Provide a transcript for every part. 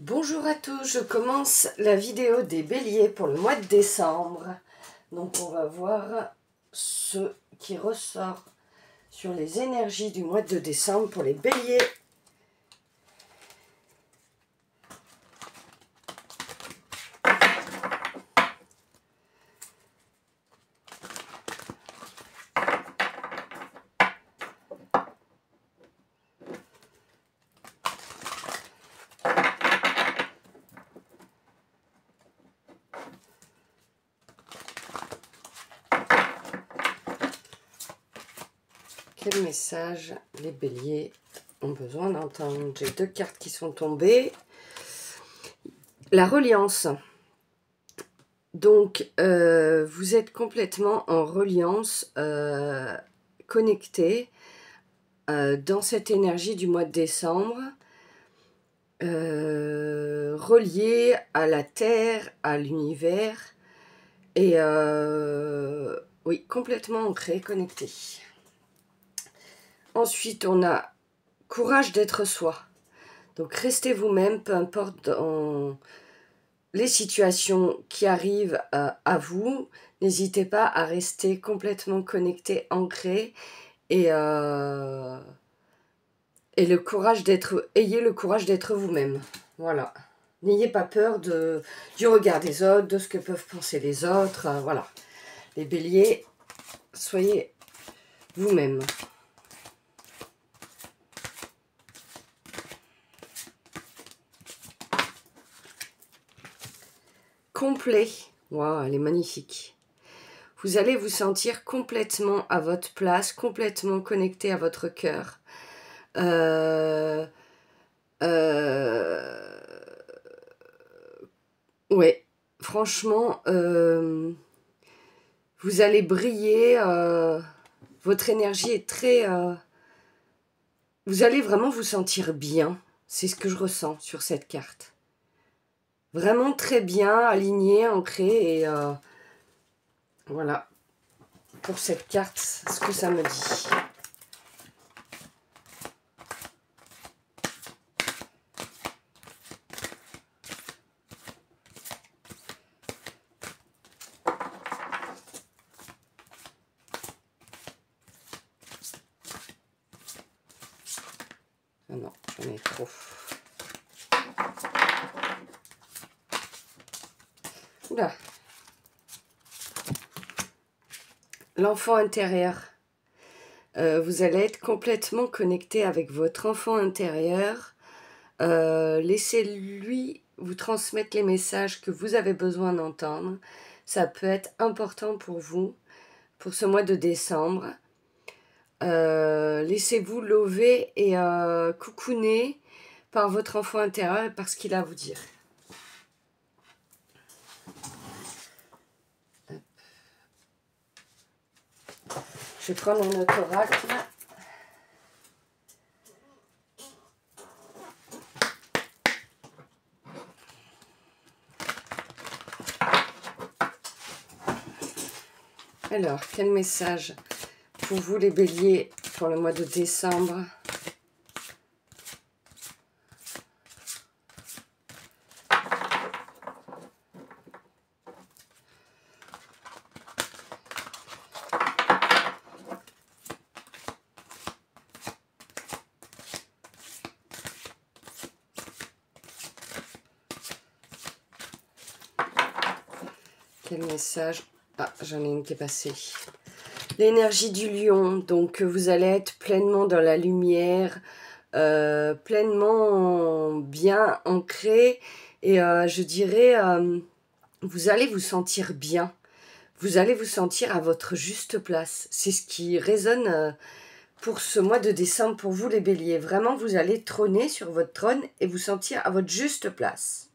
Bonjour à tous, je commence la vidéo des béliers pour le mois de décembre. Donc on va voir ce qui ressort sur les énergies du mois de décembre pour les béliers. Quel message les béliers ont besoin d'entendre? J'ai deux cartes qui sont tombées. La reliance. Donc, vous êtes complètement en reliance, connecté dans cette énergie du mois de décembre, relié à la Terre, à l'univers, et oui, complètement ancré, connecté. Ensuite, on a courage d'être soi. Donc, restez vous-même, peu importe dans les situations qui arrivent à vous. N'hésitez pas à rester complètement connecté, ancré, et ayez le courage d'être vous-même. Voilà. N'ayez pas peur du regard des autres, de ce que peuvent penser les autres. Voilà. Les béliers, soyez vous-même. Complet. Waouh, elle est magnifique. Vous allez vous sentir complètement à votre place, complètement connecté à votre cœur. Ouais, franchement, vous allez briller. Votre énergie est très... vous allez vraiment vous sentir bien. C'est ce que je ressens sur cette carte. Vraiment très bien, aligné, ancré. Et voilà, pour cette carte, ce que ça me dit. Ah non, j'en ai trop. Oula. L'enfant intérieur. Vous allez être complètement connecté avec votre enfant intérieur. Laissez-lui vous transmettre les messages que vous avez besoin d'entendre. Ça peut être important pour vous, pour ce mois de décembre. Laissez-vous lever et coucouner par votre enfant intérieur et par ce qu'il a à vous dire. Je vais prendre un autre oracle. Alors, quel message pour vous les béliers pour le mois de décembre? Quel message? Ah, j'en ai une qui est passée. L'énergie du lion, donc vous allez être pleinement dans la lumière, pleinement bien ancré, et je dirais, vous allez vous sentir bien, vous allez vous sentir à votre juste place. C'est ce qui résonne pour ce mois de décembre pour vous les béliers. Vraiment, vous allez trôner sur votre trône et vous sentir à votre juste place,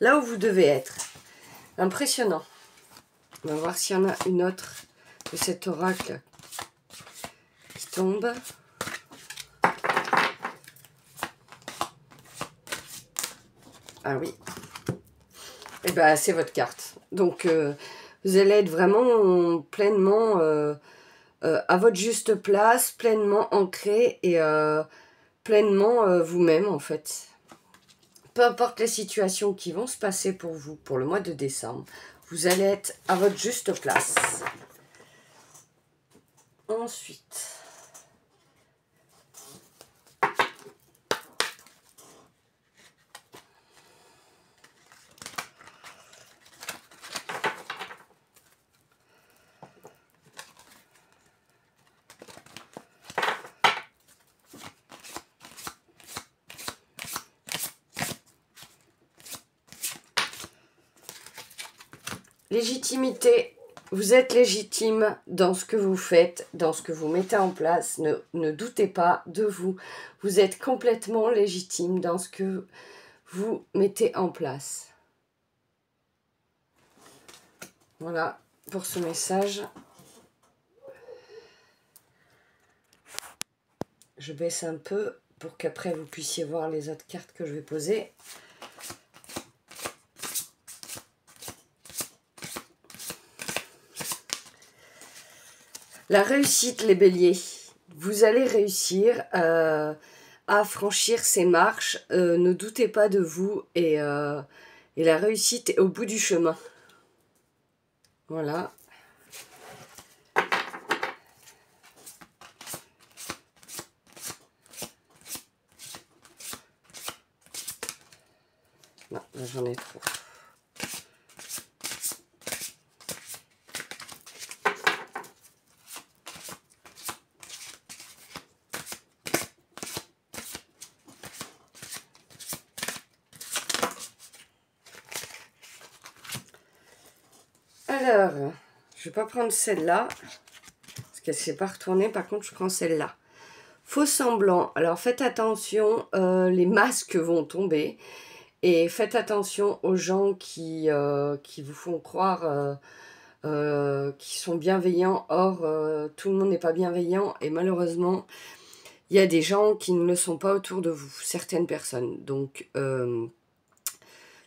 là où vous devez être. Impressionnant. On va voir s'il y en a une autre de cet oracle qui tombe. Ah oui. Et bien, c'est votre carte. Donc, vous allez être vraiment pleinement à votre juste place, pleinement ancré et pleinement vous-même, en fait. peu importe les situations qui vont se passer pour vous pour le mois de décembre, vous allez être à votre juste place. Ensuite, légitimité. Vous êtes légitime dans ce que vous faites, dans ce que vous mettez en place. Ne doutez pas de vous. Vous êtes complètement légitime dans ce que vous mettez en place. Voilà pour ce message. Je baisse un peu pour qu'après vous puissiez voir les autres cartes que je vais poser. La réussite, les béliers. Vous allez réussir à franchir ces marches. Ne doutez pas de vous et la réussite est au bout du chemin. Voilà. Non, là j'en ai trop. Alors, je vais pas prendre celle-là, parce qu'elle ne s'est pas retournée, par contre je prends celle-là. Faux semblant, alors faites attention, les masques vont tomber, et faites attention aux gens qui vous font croire qu'ils sont bienveillants, or tout le monde n'est pas bienveillant, et malheureusement, il y a des gens qui ne le sont pas autour de vous, certaines personnes, donc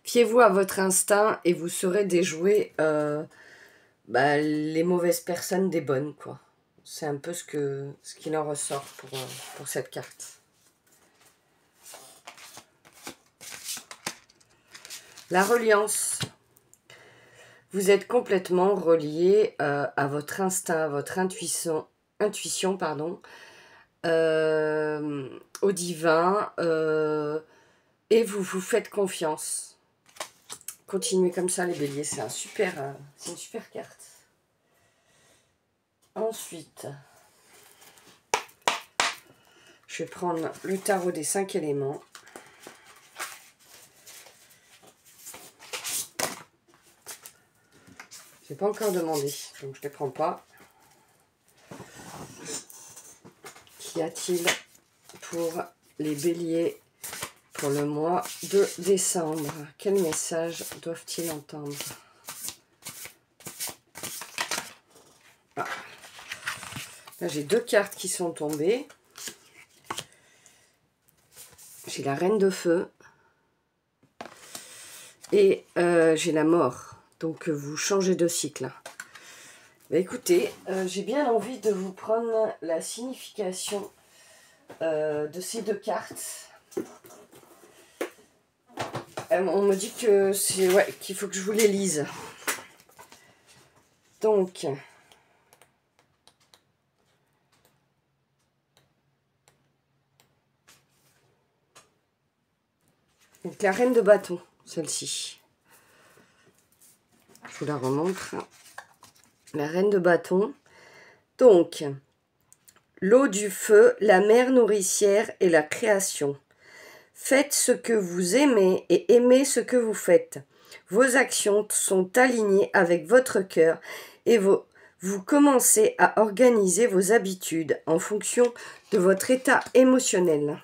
fiez-vous à votre instinct et vous saurez déjouer les mauvaises personnes des bonnes, quoi. C'est un peu ce qu'il en ressort pour cette carte. La reliance. Vous êtes complètement relié à votre instinct, à votre intuition pardon, au divin, et vous vous faites confiance. Continuez comme ça les béliers, c'est une super carte. Ensuite, je vais prendre le tarot des 5 éléments. Je n'ai pas encore demandé, donc je ne les prends pas. Qu'y a-t-il pour les béliers pour le mois de décembre? Quel message doivent-ils entendre? Ah. Là, j'ai 2 cartes qui sont tombées. J'ai la reine de feu et j'ai la mort. Donc, vous changez de cycle. Bah, écoutez, j'ai bien envie de vous prendre la signification de ces 2 cartes. On me dit que c'est qu'il faut que je vous les lise. Donc la reine de bâton, celle-ci. Je vous la remontre. La reine de bâton. Donc, l'eau du feu, la mer nourricière et la création. Faites ce que vous aimez et aimez ce que vous faites. Vos actions sont alignées avec votre cœur et vous commencez à organiser vos habitudes en fonction de votre état émotionnel.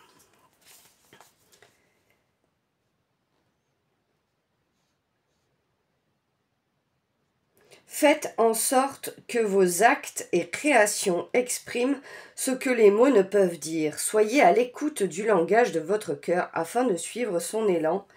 Faites en sorte que vos actes et créations expriment ce que les mots ne peuvent dire. Soyez à l'écoute du langage de votre cœur afin de suivre son élan.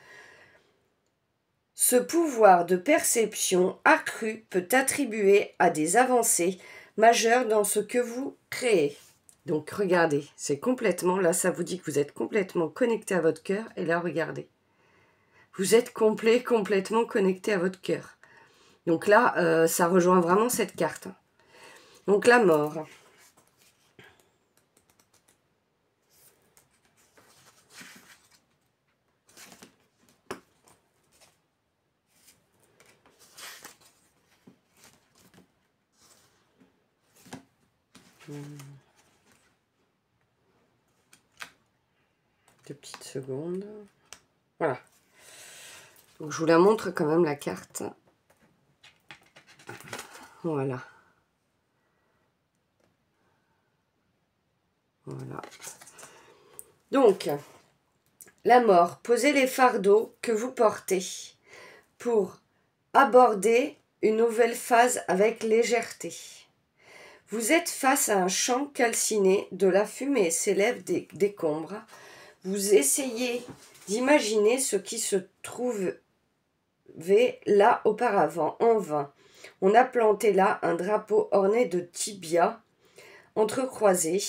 Ce pouvoir de perception accru peut attribuer à des avancées majeures dans ce que vous créez. Donc regardez, c'est complètement, là ça vous dit que vous êtes complètement connecté à votre cœur, et là regardez. vous êtes complètement connecté à votre cœur. Donc là, ça rejoint vraiment cette carte. Donc la mort. Deux petites secondes. Voilà. Donc je vous la montre quand même la carte. Voilà. Voilà. Donc, la mort. Posez les fardeaux que vous portez pour aborder une nouvelle phase avec légèreté. Vous êtes face à un champ calciné, de la fumée s'élève des décombres. Vous essayez d'imaginer ce qui se trouvait là auparavant, en vain. On a planté là un drapeau orné de tibias entrecroisés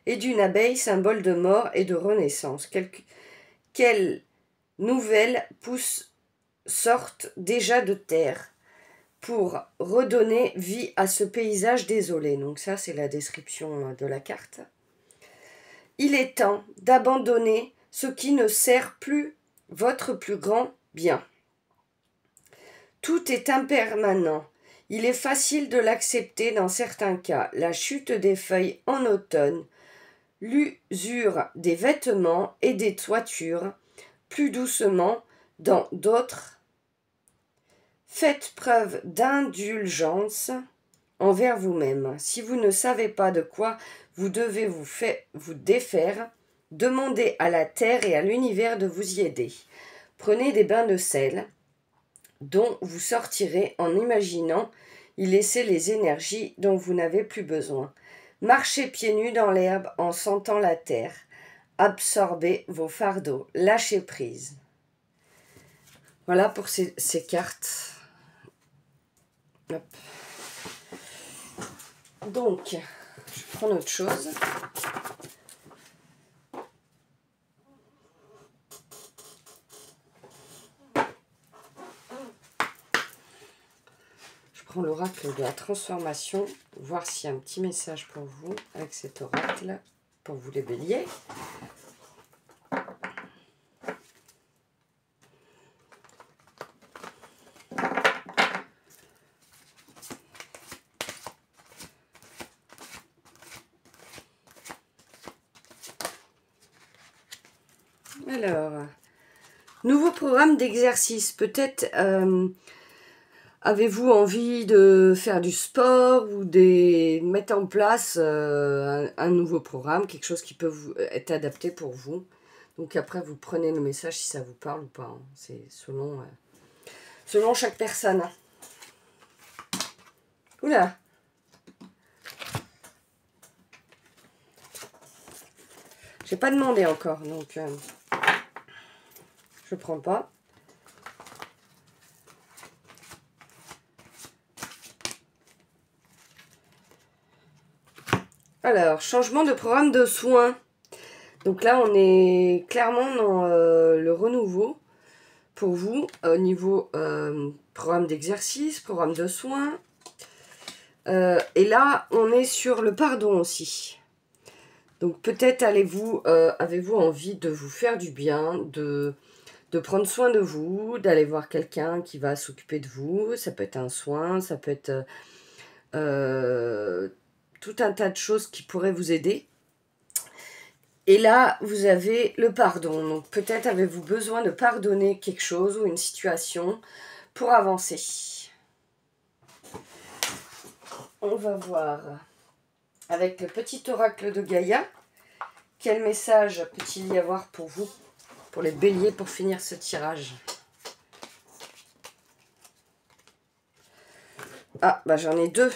et d'une abeille, symbole de mort et de renaissance. Quelles nouvelles pousses sortent déjà de terre pour redonner vie à ce paysage désolé. Donc ça, c'est la description de la carte. Il est temps d'abandonner ce qui ne sert plus votre plus grand bien. Tout est impermanent. Il est facile de l'accepter dans certains cas. La chute des feuilles en automne, l'usure des vêtements et des toitures, plus doucement dans d'autres. Faites preuve d'indulgence envers vous-même. Si vous ne savez pas de quoi vous devez vous défaire, demandez à la terre et à l'univers de vous y aider. Prenez des bains de sel dont vous sortirez en imaginant y laisser les énergies dont vous n'avez plus besoin. Marchez pieds nus dans l'herbe en sentant la terre. Absorbez vos fardeaux. Lâchez prise. Voilà pour ces cartes. Hop. Donc, je prends autre chose. Je prends l'oracle de la transformation, voir s'il y a un petit message pour vous avec cet oracle, pour vous les béliers. Alors, nouveau programme d'exercice. Peut-être avez-vous envie de faire du sport ou de mettre en place un nouveau programme, quelque chose qui peut être adapté pour vous. Donc après, vous prenez le message si ça vous parle ou pas. Hein. C'est selon chaque personne. Oula! J'ai pas demandé encore, donc je prends pas. Alors, changement de programme de soins. Donc là, on est clairement dans le renouveau pour vous au niveau programme d'exercice, programme de soins. Et là, on est sur le pardon aussi. Donc peut-être avez-vous envie de vous faire du bien, de prendre soin de vous, d'aller voir quelqu'un qui va s'occuper de vous. Ça peut être un soin, ça peut être tout un tas de choses qui pourraient vous aider. Et là, vous avez le pardon. Donc peut-être avez-vous besoin de pardonner quelque chose ou une situation pour avancer. On va voir avec le petit oracle de Gaïa. Quel message peut-il y avoir pour vous, pour les béliers, pour finir ce tirage? Ah, bah j'en ai deux.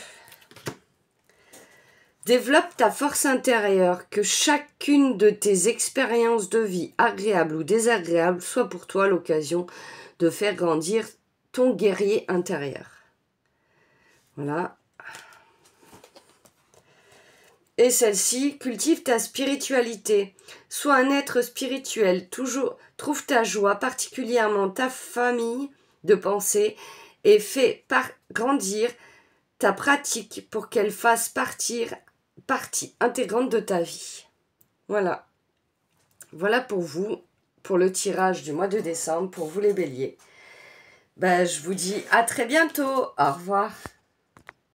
Développe ta force intérieure, que chacune de tes expériences de vie, agréables ou désagréables, soit pour toi l'occasion de faire grandir ton guerrier intérieur. Voilà. Et celle-ci, cultive ta spiritualité. Sois un être spirituel. Toujours, trouve ta joie, particulièrement ta famille de pensée, et fais grandir ta pratique pour qu'elle fasse partie intégrante de ta vie. Voilà. Voilà pour vous, pour le tirage du mois de décembre, pour vous les béliers. Ben, je vous dis à très bientôt. Au revoir.